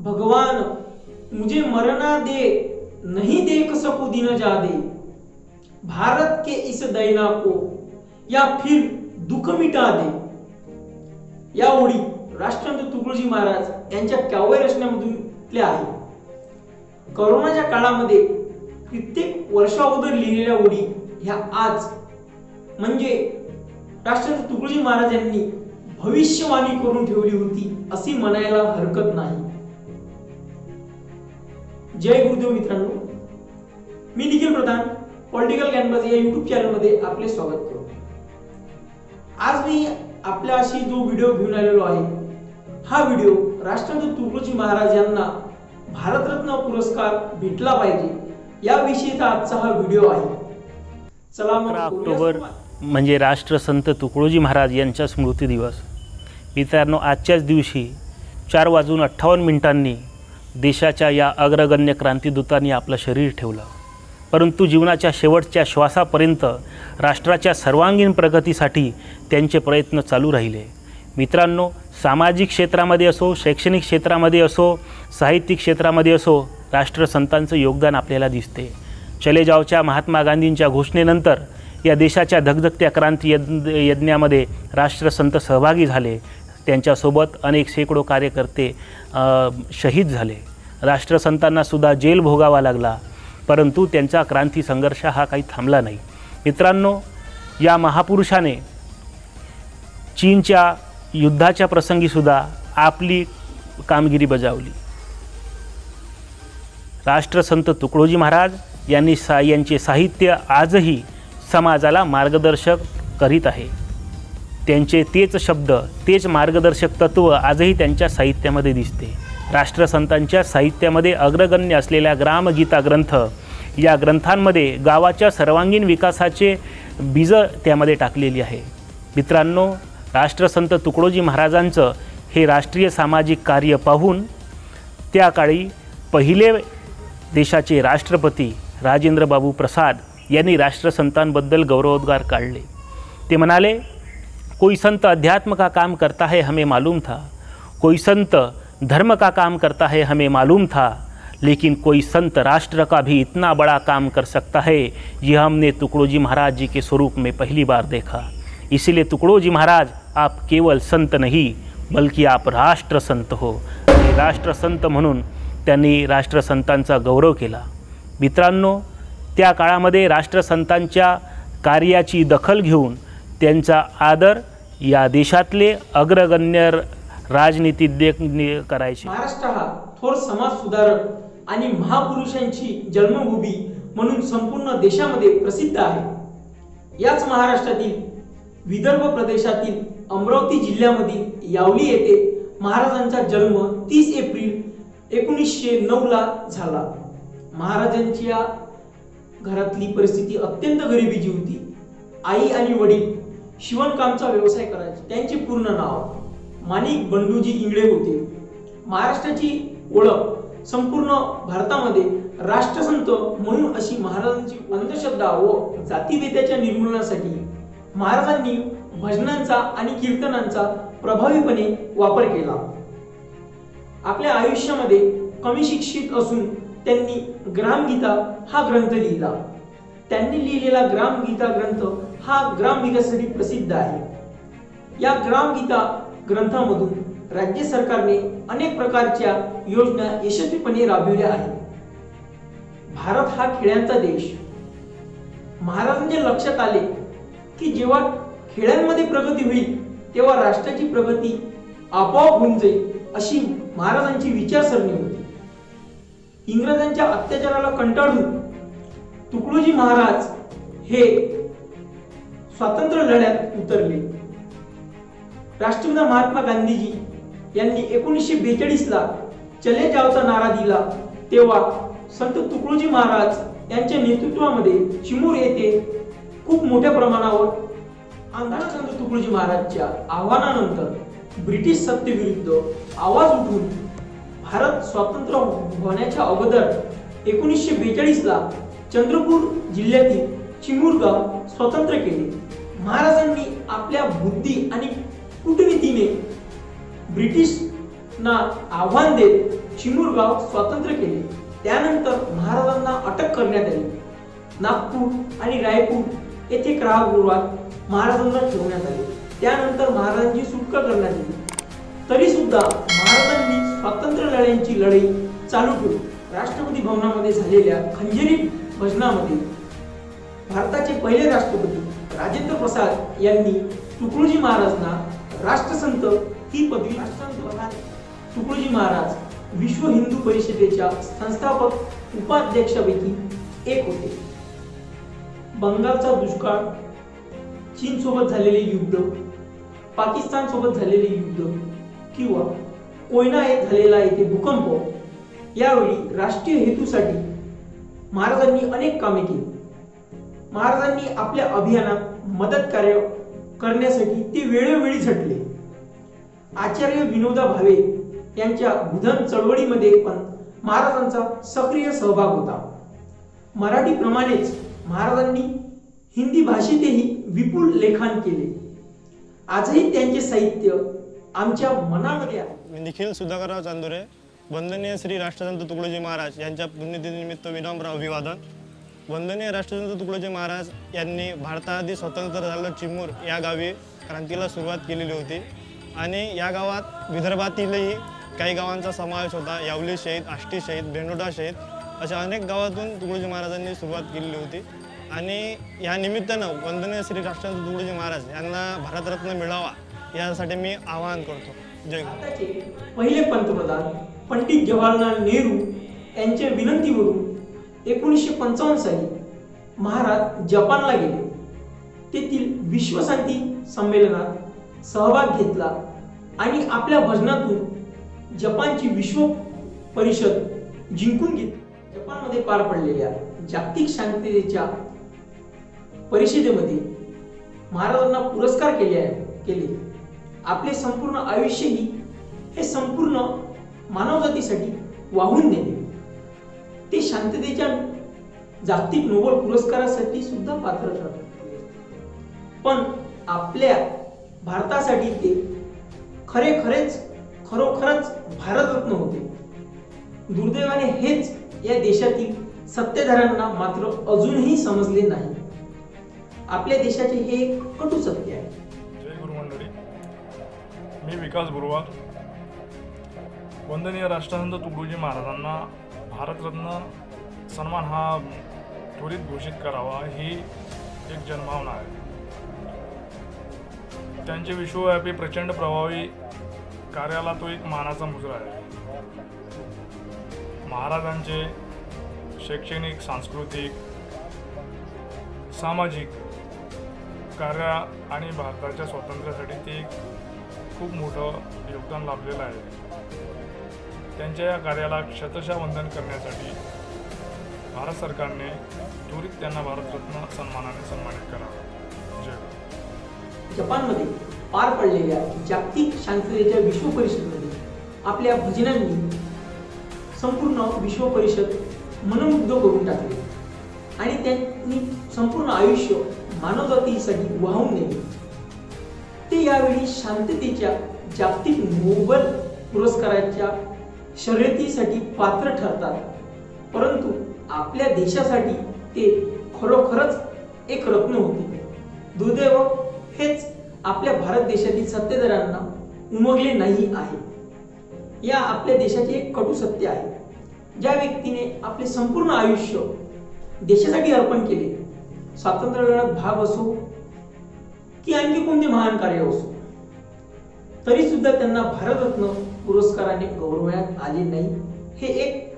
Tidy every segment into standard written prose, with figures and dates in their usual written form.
भगवान मुझे मरना दे, नहीं देख सकूं दिन जादे, भारत के इस दैना को या फिर दुःख मिटा दे। या ओळी राष्ट्रसंत तुकडोजी महाराज यांच्या काव्य रचनेमधून आहे। कोरोनाच्या काळामध्ये कित्येक वर्षाअगोदर लिहिलेल्या ओळी ह्या आज म्हणजे राष्ट्रसंत तुकडोजी महाराज यांनी भविष्यवाणी करून ठेवली होती अशी म्हणायला हरकत नाही। जय गुरुदेव मित्रांनो, मी निखिल प्रधान पॉलिटिकल कॅनव्हास या YouTube चॅनल मध्ये आपले स्वागत करतो। आज मी आपल्याशी जो व्हिडिओ घेऊन आलेलो आहे, हा व्हिडिओ राष्ट्रसंत तुकडोजी महाराज यांना भारतरत्न पुरस्कार भेटला पाहिजे या विषयीचा आजचा हा व्हिडिओ आहे। चला मग 11 ऑक्टोबर म्हणजे राष्ट्रसंत तुकडोजी महाराज यांचा स्मृती दिवस। मित्रांनो, आजच्याच दिवशी 4:58 देशाच्या या अग्रगण्य क्रांतिदूतांनी आपलं शरीर ठेवलं, परंतु जीवनाच्या शेवटच्या श्वासापर्यंत राष्ट्राच्या सर्वांगीण प्रगतीसाठी त्यांचे प्रयत्न चालू राहिले। मित्रांनो, सामाजिक क्षेत्रामध्ये असो, शैक्षणिक क्षेत्रामध्ये असो, साहित्यिक क्षेत्रामध्ये असो, राष्ट्रसंतांचं योगदान आपल्याला दिसते। चले जावच्या महात्मा गांधींच्या घोषणेनंतर या देशाच्या धगधगत्या क्रांती यज्ञामध्ये राष्ट्रसंत सहभागी झाले। त्यांच्यासोबत अनेक शेकडो कार्यकर्ते शहीद झाले। राष्ट्रसंतांना सुद्धा जेल भोगावा लागला, परंतु त्यांचा क्रांती संघर्ष हा काही थांबला नाही। मित्रांनो, या महापुरुषाने चीनच्या युद्धाच्या प्रसंगीसुद्धा आपली कामगिरी बजावली। राष्ट्रसंत तुकडोजी महाराज यांचे साहित्य आजही समाजाला मार्गदर्शक करीत आहे। त्यांचे तेच शब्द, तेच मार्गदर्शक तत्व आजही त्यांच्या साहित्यामध्ये दिसते। राष्ट्रसंतांच्या साहित्यामध्ये अग्रगण्य असलेल्या ग्रामगीता ग्रंथ, या ग्रंथांमध्ये गावाच्या सर्वांगीण विकासाचे बीज त्यामध्ये टाकलेली आहे। मित्रांनो, राष्ट्रसंत तुकडोजी महाराजांचं हे राष्ट्रीय सामाजिक कार्य पाहून त्या काळी पहिले देशाचे राष्ट्रपती राजेंद्र बाबू प्रसाद यांनी राष्ट्रसंतांबद्दल गौरवोद्गार काढले। ते म्हणाले, कोई संत अध्यात्म का काम करता है हमें मालूम था, कोई संत धर्म का काम करता है हमें मालूम था, लेकिन कोई संत राष्ट्र का भी इतना बड़ा काम कर सकता है, ये हमने तुकडोजी महाराज जी के स्वरूप में पहली बार देखा। इसलिए तुकडोजी महाराज, आप केवल संत नहीं बल्कि आप राष्ट्र संत हो। राष्ट्रसंत म्हणून त्यांनी राष्ट्रसंतांचा गौरव केला। मित्रांनो, त्या काळामध्ये राष्ट्रसंतांच्या कार्याची दखल घेऊन त्यांचा आदर या देशातले अग्रगण्य राजनीतिज्ञ करायचे। महाराष्ट्र हा थोर समाज सुधारक आणि महापुरुषांची जन्मभूमी म्हणून संपूर्ण देशामध्ये प्रसिद्ध आहे। याच महाराष्ट्रातील विदर्भ प्रदेशातील अमरावती जिल्ह्यामधील यावली येथे महाराजांचा जन्म 30 एप्रिल 1909 ला झाला। महाराजांच्या घरातली परिस्थिती अत्यंत गरिबीची होती। आई आणि वडील शिवणकामचा व्यवसाय करायचे। त्यांचे पूर्ण नाव माणिक बंडूजी इंगळे होते। महाराष्ट्राची ओळख संपूर्ण भारतामध्ये राष्ट्रसंत म्हणून अशी महाराजांची अंधश्रद्धा व जातीभेदाच्या निर्मूलनासाठी महाराजांनी भजनांचा आणि कीर्तनांचा प्रभावीपणे वापर केला। आपल्या आयुष्यामध्ये कमी शिक्षित असून त्यांनी ग्रामगीता हा ग्रंथ लिहिला। त्यांनी लिहिलेला ग्रामगीता ग्रंथ हा ग्राम विकासासाठी प्रसिद्ध आहे। या ग्रामगीता ग्रंथामधून राज्य सरकारने अनेक प्रकारच्या योजना यशस्वीपणे राबविल्या आहेत। भारत हा खेड्यांचा देश। महाराजांच्या लक्षात आले की जेव्हा खेड्यांमध्ये प्रगती होईल तेव्हा राष्ट्राची प्रगती आपोआप होऊन जाईल, अशी महाराजांची विचारसरणी होती। इंग्रजांच्या अत्याचाराला कंटाळून तुकडोजी महाराज हे स्वातंत्र्य लढ्यात उतरले। राष्ट्रपिता महात्मा गांधीजी यांनी 1942 ला चले जावचा नारा दिला, तेव्हा संत तुकडोजी महाराज यांच्या नेतृत्वामध्ये चिमूर येथे खूप मोठ्या प्रमाणावर आंदोलन। संत तुकडोजी महाराजच्या आव्हानानंतर ब्रिटिश सत्तेविरुद्ध आवाज उठवून भारत स्वतंत्र होण्याच्या अगोदर 1942 ला चंद्रपूर जिल्ह्यातील चिमूर गाव स्वतंत्र केले। महाराजांनी आपल्या बुद्धी आणि कूटनीतीने ब्रिटिशना आव्हान देत चिमूर गाव स्वतंत्र केले। त्यानंतर महाराजांना अटक करण्यात आली। नागपूर आणि रायपूर येथे कारागृहात महाराजांना ठेवण्यात आले। त्यानंतर महाराजांची सुटका करण्यात आली। तरी सुद्धा महाराजांनी स्वातंत्र्य लढ्यांची लढाई चालू ठेवली। राष्ट्रपती भवनामध्ये झालेल्या खंजरी भजनामध्ये भारताचे पहिले राष्ट्रपती राजेंद्र प्रसाद यांनी तुकडोजी महाराजांना राष्ट्रसंत ही पदवी तुकडोजी महाराज विश्व हिंदू परिषदेच्या संस्थापक उपाध्यक्षापैकी एक होते। बंगालचा दुष्काळ, चीन सोबत झालेले युद्ध, पाकिस्तान सोबत झालेले युद्ध किंवा कोयना येथे झालेला येथे भूकंप, यावेळी राष्ट्रीय हेतूसाठी महाराजांनी अनेक कामे केली। महाराजांनी आपल्या अभियानात मदत कार्य करण्यासाठी ते वेळोवेळी झटले। आचार्य विनोबा भावे यांच्या बुधन चळवळीमध्ये पण महाराजांचा सक्रिय सहभाग होता। मराठीप्रमाणेच महाराजांनी हिंदी भाषेतही विपुल लेखन केले। आजही त्यांचे साहित्य आमच्या मनामध्ये आहे। मी निखिल सुधाकरराव चांदुरे, वंदनीय श्री राष्ट्रसंत तुकडोजी महाराज यांच्या पुण्यतिथीनिमित्त विनम्र अभिवादन। वंदनीय राष्ट्रसंत तुकडोजी महाराज यांनी भारताआधी स्वतंत्र झालेल्या चिमूर या गावी क्रांतीला सुरुवात केलेली होती आणि या गावात विदर्भातीलही काही गावांचा समावेश होता। यावली शहीद, आष्टी शहीद, बेंडोडा शहीद अशा अनेक गावातून तुकडोजी महाराजांनी सुरुवात केलेली होती आणि या निमित्तानं वंदनीय श्री राष्ट्रसंत तुकडोजी महाराज यांना भारतरत्न मिळावा यासाठी मी आवाहन करतो। जय गुरु। पहिले पंतप्रधान पंडित जवाहरलाल नेहरू यांच्या विनंतीवरून 1955 साली महाराज जपानला गेले। तेथील विश्वशांती संमेलनात सहभाग घेतला आणि आपल्या भजनातून जपानची विश्व परिषद जिंकून घेतली। जपानमध्ये पार पडलेल्या जागतिक शांततेच्या परिषदेमध्ये महाराजांना पुरस्कार केले। आपले संपूर्ण आयुष्यही हे संपूर्ण मानवजातीसाठी वाहून दिले। ते शांततेच्या जागतिक नोबेल पुरस्कारासाठी सुद्धा पात्र ठरले। पण आपल्या भारतासाठी ते खरोखरच भारतरत्न होते। दुर्दैवाने हेच या देशातील सत्तेधाऱ्यांना मात्र अजूनही समजले नाही। आपल्या देशाचे हे एक कटू सत्य आहे। जय गुरु मंडळी, मी विकास बुरवाल। वंदनीय राष्ट्रसंत तुकडोजी महाराजांना भारतरत्न सन्मान हा त्वरित घोषित करावा ही एक जनभावना आहे। त्यांचे विश्वव्यापी प्रचंड प्रभावी कार्याला तो एक मानाचा मुजरा आहे। महाराजांचे शैक्षणिक, सांस्कृतिक, सामाजिक कार्य आणि भारताच्या स्वातंत्र्यासाठी ते खूप मोठं योगदान लाभलेलं आहे। त्यांच्या या कार्याला शतशः वंदन करण्यासाठी भारत सरकारने त्वरित त्यांना भारतरत्न सन्मानाने सन्मानित करावे। जय गुरु। जपानमध्ये पार पडलेल्या जागतिक शांततेच्या विश्व परिषदेमध्ये आपल्या भजनांनी संपूर्ण विश्व परिषद मनमुग्ध करून टाकले आणि त्यांनी संपूर्ण आयुष्य मानवजातीसाठी वाहून नेले। ते यावेळी शांततेच्या जागतिक नोबेल पुरस्काराच्या शर्यतीसाठी पात्र ठरतात। परंतु आपल्या देशासाठी ते खरोखरच एक रत्न होते। दुर्दैव हेच आपल्या भारत देशातील सत्तेधाऱ्यांना उमगले नाही आहे। या आपल्या देशाचे एक कटू सत्य आहे। ज्या व्यक्तीने आपले संपूर्ण आयुष्य देशासाठी अर्पण केले, स्वातंत्र्य लढ्यात भाग असो की आणखी कोणते महान कार्य असो, तरी सुद्धा त्यांना भारतरत्न पुरस्काराने गौरवण्यात आले नाही, हे एक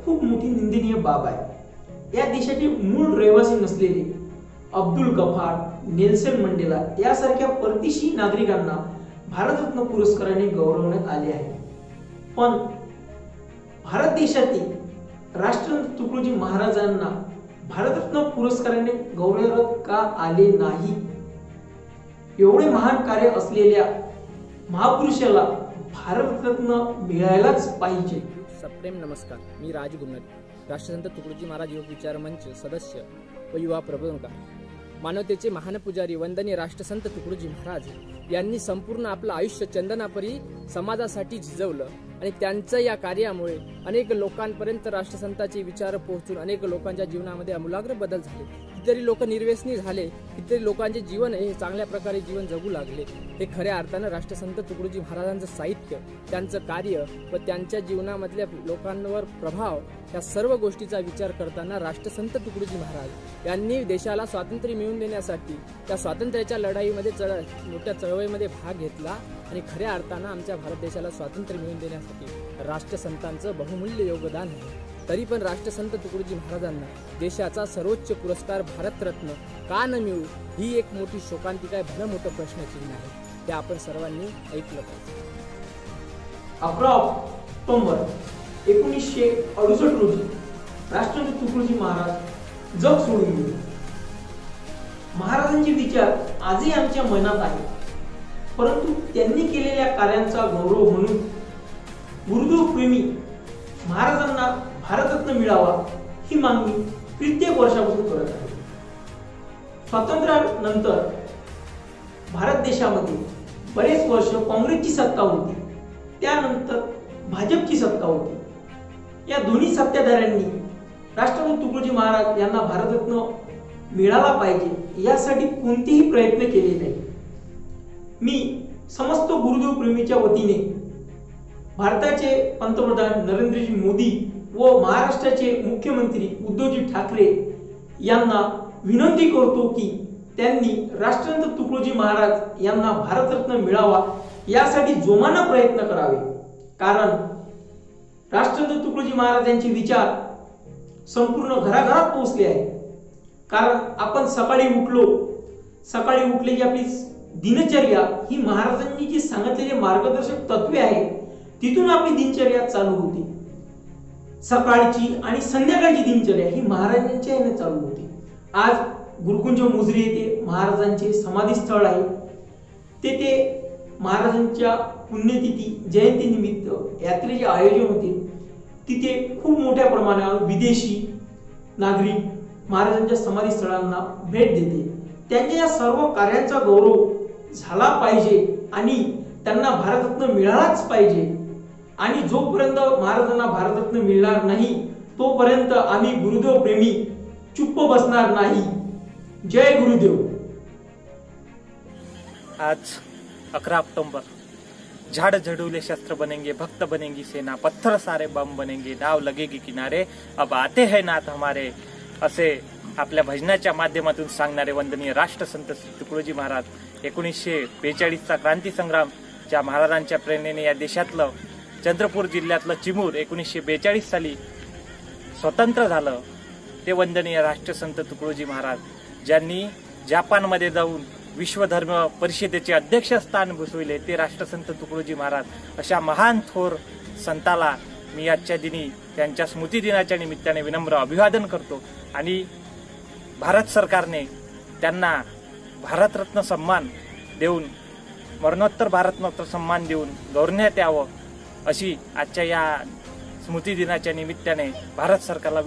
खूप मोठी निंदनीय बाब आहे। या देशाचे मूळ रहिवासी नसलेले अब्दुल गफार, नेल्सन मंडेला यासारख्या परदेशी नागरिकांना भारतरत्न पुरस्काराने गौरवण्यात आले आहे। पण भारत देशातील राष्ट्रसंत तुकडोजी महाराजांना भारतरत्न पुरस्काराने गौरवण्यात का आले नाही? एवढे महान कार्य असलेल्या महापुरुषाला भारतरत्न मिळायलाच पाहिजे। सप्रेम नमस्कार, मी राज गुन्नर, राष्ट्रसंत तुकडोजी महाराज युवक विचार मंच सदस्य व युवा प्रबोधनकार। मानवतेचे महान पुजारी वंदनीय राष्ट्रसंत तुकडोजी महाराज यांनी संपूर्ण आपलं आयुष्य चंदनापरी समाजासाठी झिजवलं आणि त्यांचं या कार्यामुळे अनेक लोकांपर्यंत राष्ट्रसंताचे विचार पोहोचून अनेक लोकांच्या जीवनामध्ये आमूलाग्र बदल झाले. कितीतरी लोक निर्व्यसनी झाले, कितीतरी लोकांचे जीवन हे चांगल्या प्रकारे जीवन जगू लागले. हे खऱ्या अर्थानं राष्ट्रसंत तुकडोजी महाराजांचं साहित्य, त्यांचं कार्य व त्यांच्या जीवनामधल्या लोकांवर प्रभाव या सर्व गोष्टीचा विचार करताना राष्ट्रसंत तुकडोजी महाराज यांनी देशाला स्वातंत्र्य मिळवून देण्यासाठी त्या स्वातंत्र्याच्या लढाईमध्ये मोठ्या चळवळीमध्ये भाग घेतला आणि खऱ्या अर्थानं आमच्या भारत देशाला स्वातंत्र्य मिळवून देण्यासाठी राष्ट्रसंतांचं बहुमूल्य योगदान आहे. तरी पण राष्ट्रसंत तुकडोजी महाराजांना देशाचा सर्वोच्च पुरस्कार भारतरत्न का न मिळू ही एक मोठी शोकांतिका आहे, भलं मोठं प्रश्नचिन्ह आहे. ते आपण सर्वांनी ऐकलं पाहिजे. 11 ऑक्टोबर 1968 रोजी राष्ट्रसंत तुकडोजी महाराज जग सोडून गेले. महाराजांचे विचार आजही आमच्या मनात आहेत, परंतु त्यांनी केलेल्या कार्यांचा गौरव म्हणून गुरुदेव प्रेमी महाराजांना भारतरत्न मिळावा ही मागणी कित्येक वर्षापासून करत आहे. स्वातंत्र्यानंतर भारत देशामध्ये बरेच वर्ष काँग्रेसची सत्ता होती, त्यानंतर भाजपची सत्ता होती. या दोन्ही सत्ताधाऱ्यांनी राष्ट्रसंत तुकडोजी महाराज यांना भारतरत्न मिळाला पाहिजे यासाठी कोणतेही प्रयत्न केले नाही. मी समस्त गुरुदेव प्रेमीच्या वतीने भारताचे पंतप्रधान नरेंद्रजी मोदी व महाराष्ट्राचे मुख्यमंत्री उद्धवजी ठाकरे यांना विनंती करतो की त्यांनी राष्ट्रसंत तुकडोजी महाराज यांना भारतरत्न मिळावा यासाठी जोमाने प्रयत्न करावे. कारण राष्ट्रसंत तुकडोजी महाराजांचे विचार संपूर्ण घराघरात पोहोचले आहे. कारण आपण सकाळी उठले की आपली दिनचर्या ही महाराजांनी जी सांगितलेले मार्गदर्शक तत्वे आहेत तिथून आपली दिनचर्या चालू होती. सकाळची आणि संध्याकाळची दिनचर्या ही महाराजांच्या याने चालू होती. आज गुरुकुंज मोझरी येथे महाराजांचे समाधी स्थळ आहे. तेथे महाराजांच्या पुण्यतिथी जयंती निमित्त यात्रेचे आयोजन होते. तिथे खूप मोठ्या प्रमाणावर विदेशी नागरिक महाराजांच्या समाधी स्थळांना भेट देते. त्यांच्या या सर्व कार्यांचा गौरव झाला पाहिजे आणि त्यांना भारतरत्न मिळालाच पाहिजे. आणि जोपर्यंत महाराजांना भारतरत्न मिळणार नाही तोपर्यंत आम्ही गुरुदेव प्रेमी चुप्प बसणार नाही. जय गुरुदेव. आज 11 अक्टूबर झाड़ झड़ूले शस्त्र बनेंगे, भक्त बनेंगी सेना, पत्थर सारे बम बनेंगे, नाव लगेगी किनारे, अब आते हैं नाथ हमारे, असे आपल्या भजनाच्या माध्यमातून सांगणारे वंदनीय राष्ट्रसंत तुकडोजी महाराज 1942चा क्रांती संग्राम ज्या महाराजांच्या प्रेरणेने या देशातलं चंद्रपूर जिल्ह्यातलं चिमूर 1942 साली स्वतंत्र झालं, ते वंदनीय राष्ट्रसंत तुकडोजी महाराज ज्यांनी जपानमध्ये जाऊन विश्वधर्म परिषदेचे अध्यक्षस्थान भूषविले, ते राष्ट्रसंत तुकडोजी महाराज अशा महान थोर संताला मी आजच्या दिनी त्यांच्या स्मृती दिनाच्या निमित्ताने विनम्र अभिवादन करतो. आणि भारत सरकारने त्यांना भारतरत्न सन्मान देऊन, मरणोत्तर भारतरत्न सन्मान देऊन गौरवण्यात यावं अशी आजच्या या स्मृती दिनाच्या निमित्ताने भारत सरकारला